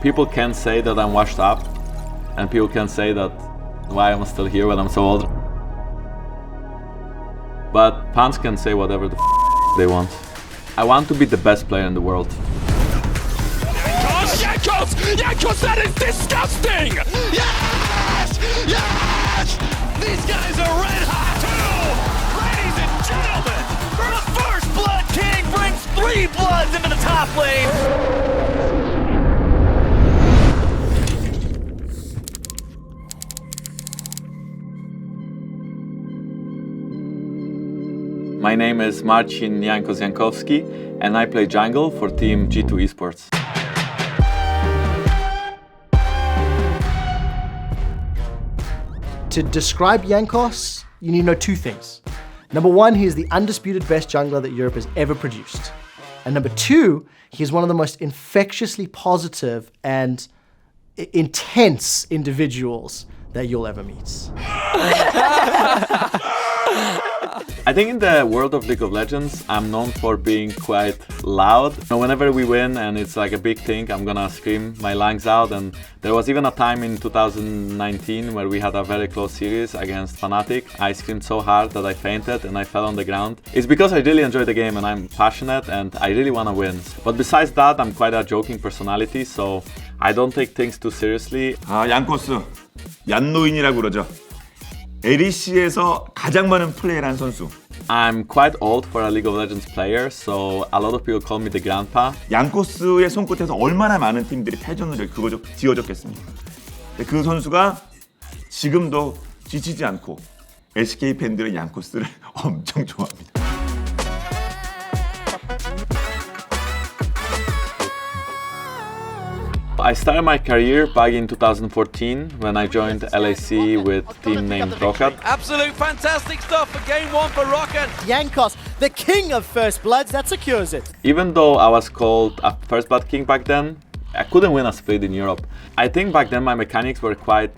People can say that I'm washed up, and people can say that why I'm still here when I'm so old. But fans can say whatever the they want. I want to be the best player in the world. Jankos! Jankos, that is disgusting! Yes! Yes! These guys are red hot too! Ladies and gentlemen, the first Blood King brings 3 Bloods into the top lane! My name is Marcin Jankos Jankowski, and I play jungle for team G2 Esports. To describe Jankos, you need to know 2 things. Number 1, he is the undisputed best jungler that Europe has ever produced. And number 2, he is one of the most infectiously positive and intense individuals that you'll ever meet. I think in the world of League of Legends, I'm known for being quite loud. Whenever we win and it's like a big thing, I'm gonna scream my lungs out. And there was even a time in 2019 where we had a very close series against Fnatic. I screamed so hard that I fainted and I fell on the ground. It's because I really enjoy the game and I'm passionate and I really wanna win. But besides that, I'm quite a joking personality, so I don't take things too seriously. 얀코스, 얀노인이라고 그러죠. LEC에서 가장 많은 플레이를 한 선수. I'm quite old for a League of Legends player, so a lot of people call me the grandpa. 얀코스의 손끝에서 얼마나 많은 팀들이 패전을 지어줬겠습니까? 그 선수가 지금도 지치지 않고 SK 팬들은 얀코스를 엄청 좋아합니다. I started my career back in 2014 when I joined LAC with a team named Rocket. Absolute fantastic stuff for game 1 for Rocket. Jankos, the king of First Bloods, that secures it. Even though I was called a First Blood King back then, I couldn't win a split in Europe. I think back then my mechanics were quite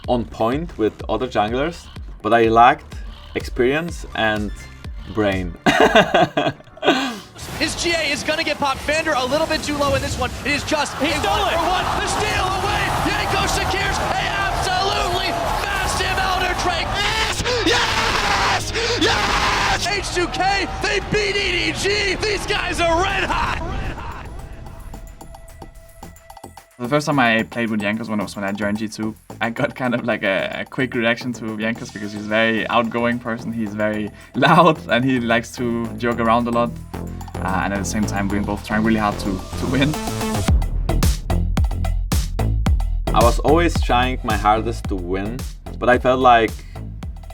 on point with other junglers, but I lacked experience and brain. His GA is gonna get popped. Vander a little bit too low in this one. It is just a 1-for-1. The steal away. Jankos secures a absolutely massive Elder Drake. Yes! Yes! Yes! H2K, they beat EDG. These guys are red hot. The first time I played with Jankos was when I joined G2. I got kind of like a quick reaction to Jankos because he's a very outgoing person. He's very loud and he likes to joke around a lot. And at the same time, we're both trying really hard to win. I was always trying my hardest to win, but I felt like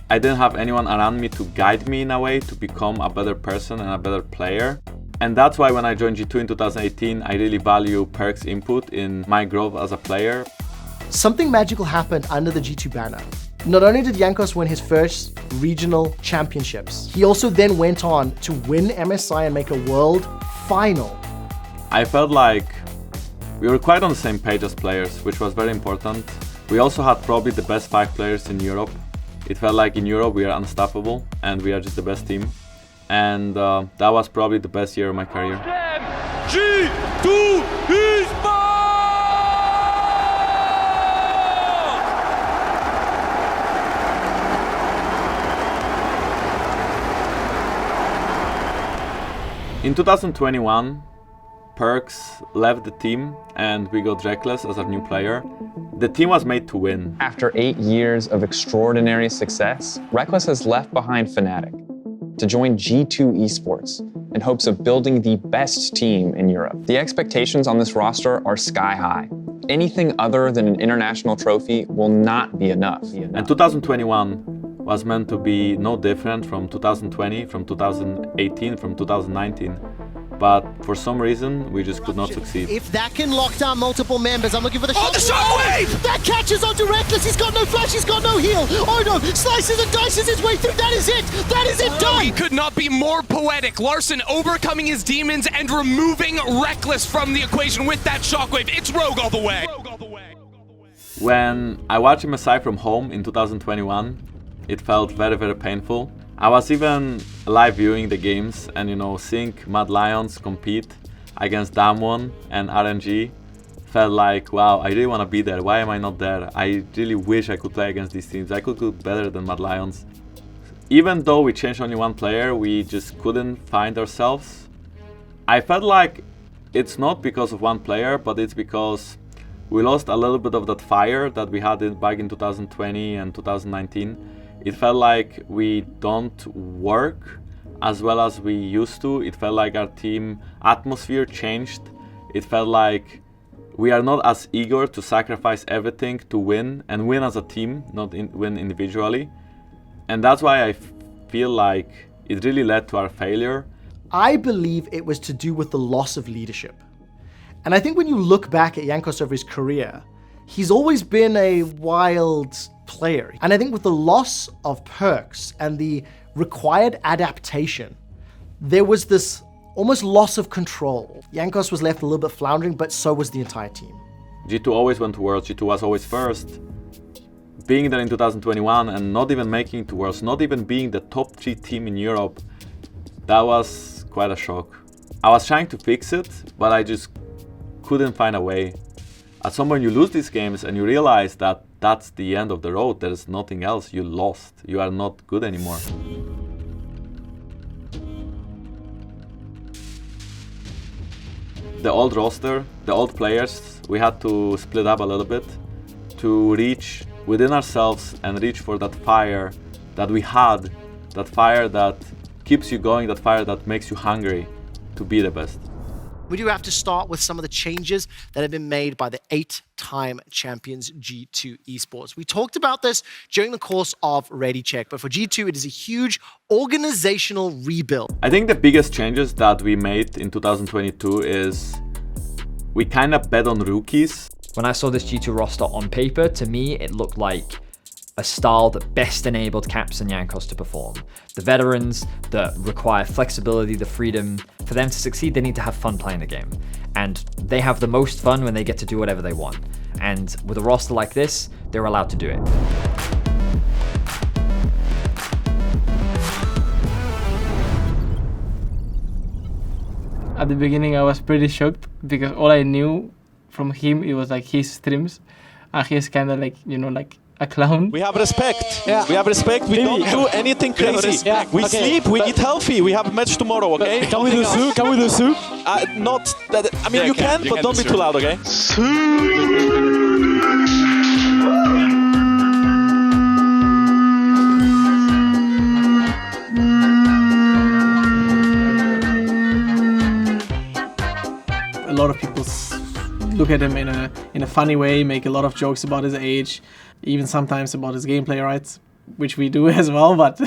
I didn't have anyone around me to guide me in a way to become a better person and a better player. And that's why when I joined G2 in 2018, I really value Perk's input in my growth as a player. Something magical happened under the G2 banner. Not only did Jankos win his first regional championships, he also then went on to win MSI and make a world final. I felt like we were quite on the same page as players, which was very important. We also had probably the best 5 players in Europe. It felt like in Europe we are unstoppable and we are just the best team. And that was probably the best year of my career. G2 Esports! In 2021, Perks left the team and we got Reckless as our new player. The team was made to win. After 8 years of extraordinary success, Reckless has left behind Fnatic to join G2 Esports in hopes of building the best team in Europe. The expectations on this roster are sky high. Anything other than an international trophy will not be enough. And 2021 was meant to be no different from 2020, from 2018, from 2019. But for some reason, we just could not succeed. If that can lock down multiple members, I'm looking for the shot. Oh, the shockwave! That catches onto Reckless. He's got no flash, he's got no heal. Oh no, slices and dices his way through. That is it. That is it done. He could not be more poetic. Larson overcoming his demons and removing Reckless from the equation with that shockwave. It's Rogue all the way. When I watched MSI from home in 2021, it felt very, very painful. I was even live viewing the games and seeing Mad Lions compete against Damwon and RNG felt like, wow, I really want to be there. Why am I not there? I really wish I could play against these teams. I could do better than Mad Lions. Even though we changed only one player, we just couldn't find ourselves. I felt like it's not because of one player, but it's because we lost a little bit of that fire that we had back in 2020 and 2019. It felt like we don't work as well as we used to. It felt like our team atmosphere changed. It felt like we are not as eager to sacrifice everything to win and win as a team, not win individually. And that's why I feel like it really led to our failure. I believe it was to do with the loss of leadership. And I think when you look back at Jankos over his career, he's always been a wild player. And I think with the loss of perks and the required adaptation, there was this almost loss of control. Jankos was left a little bit floundering, but so was the entire team. G2 always went to Worlds, G2 was always first. Being there in 2021 and not even making it to Worlds, not even being the top 3 team in Europe, that was quite a shock. I was trying to fix it, but I just couldn't find a way. At some point you lose these games and you realize that that's the end of the road. There's nothing else. You lost. You are not good anymore. The old roster, the old players, we had to split up a little bit to reach within ourselves and reach for that fire that we had, that fire that keeps you going, that fire that makes you hungry to be the best. We do have to start with some of the changes that have been made by the 8-time champions G2 Esports. We talked about this during the course of Ready Check, but for G2, it is a huge organizational rebuild. I think the biggest changes that we made in 2022 is we kind of bet on rookies. When I saw this G2 roster on paper, to me, it looked like a style that best enabled Caps and Jankos to perform. The veterans that require flexibility, the freedom. For them to succeed, they need to have fun playing the game. And they have the most fun when they get to do whatever they want. And with a roster like this, they're allowed to do it. At the beginning, I was pretty shocked because all I knew from him, it was like his streams. And he's kind of like, you know, like a clown. We have respect. Yeah. We have respect. We don't do anything crazy. Yeah. We sleep. We eat healthy. We have a match tomorrow. Okay. Can we do soup? Can we do soup? Not that. I mean, you can, but don't be too loud. Okay. A lot of people look at him in a funny way, make a lot of jokes about his age, even sometimes about his gameplay, right? Which we do as well, but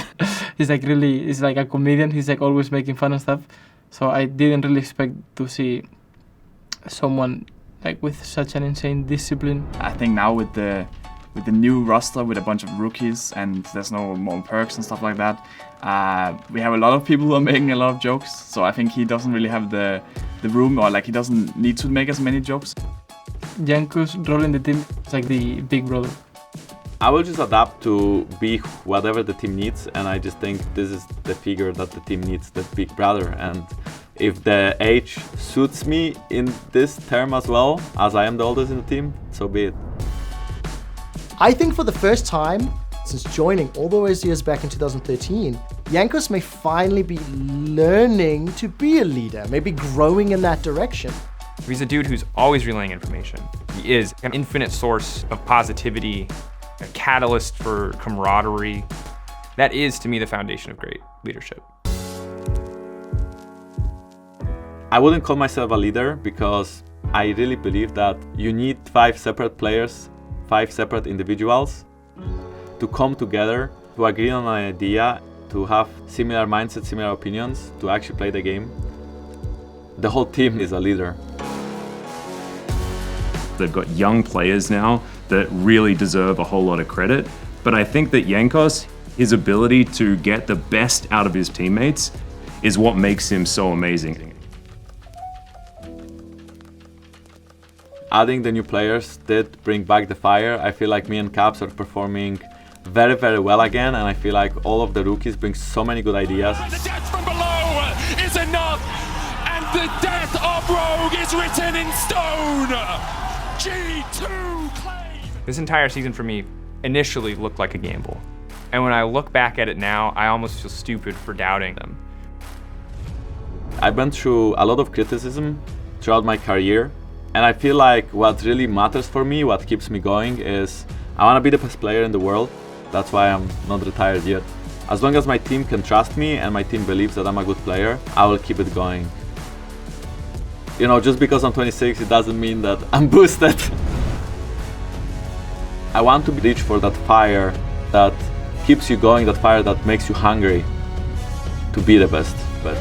he's like a comedian. He's like always making fun of stuff. So I didn't really expect to see someone like with such an insane discipline. I think now with the new roster with a bunch of rookies and there's no more perks and stuff like that, we have a lot of people who are making a lot of jokes. So I think he doesn't really have the room, or like he doesn't need to make as many jokes. Jankos' role in the team is like the big brother. I will just adapt to be whatever the team needs, and I just think this is the figure that the team needs, the big brother. And if the age suits me in this term as well, as I am the oldest in the team, so be it. I think for the first time since joining all those years back in 2013, Jankos may finally be learning to be a leader, maybe growing in that direction. He's a dude who's always relaying information. He is an infinite source of positivity, a catalyst for camaraderie. That is, to me, the foundation of great leadership. I wouldn't call myself a leader because I really believe that you need 5 separate players, 5 separate individuals to come together, to agree on an idea, to have similar mindsets, similar opinions, to actually play the game. The whole team is a leader. They've got young players now that really deserve a whole lot of credit. But I think that Jankos, his ability to get the best out of his teammates is what makes him so amazing. Adding the new players did bring back the fire. I feel like me and Caps are performing very, very well again, and I feel like all of the rookies bring so many good ideas. The death from below is enough, and the death of Rogue is written in stone. G2 claim! This entire season for me initially looked like a gamble. And when I look back at it now, I almost feel stupid for doubting them. I've been through a lot of criticism throughout my career, and I feel like what really matters for me, what keeps me going, is I want to be the best player in the world. That's why I'm not retired yet. As long as my team can trust me and my team believes that I'm a good player, I will keep it going. You know, just because I'm 26, it doesn't mean that I'm boosted. I want to reach for that fire that keeps you going, that fire that makes you hungry to be the best. But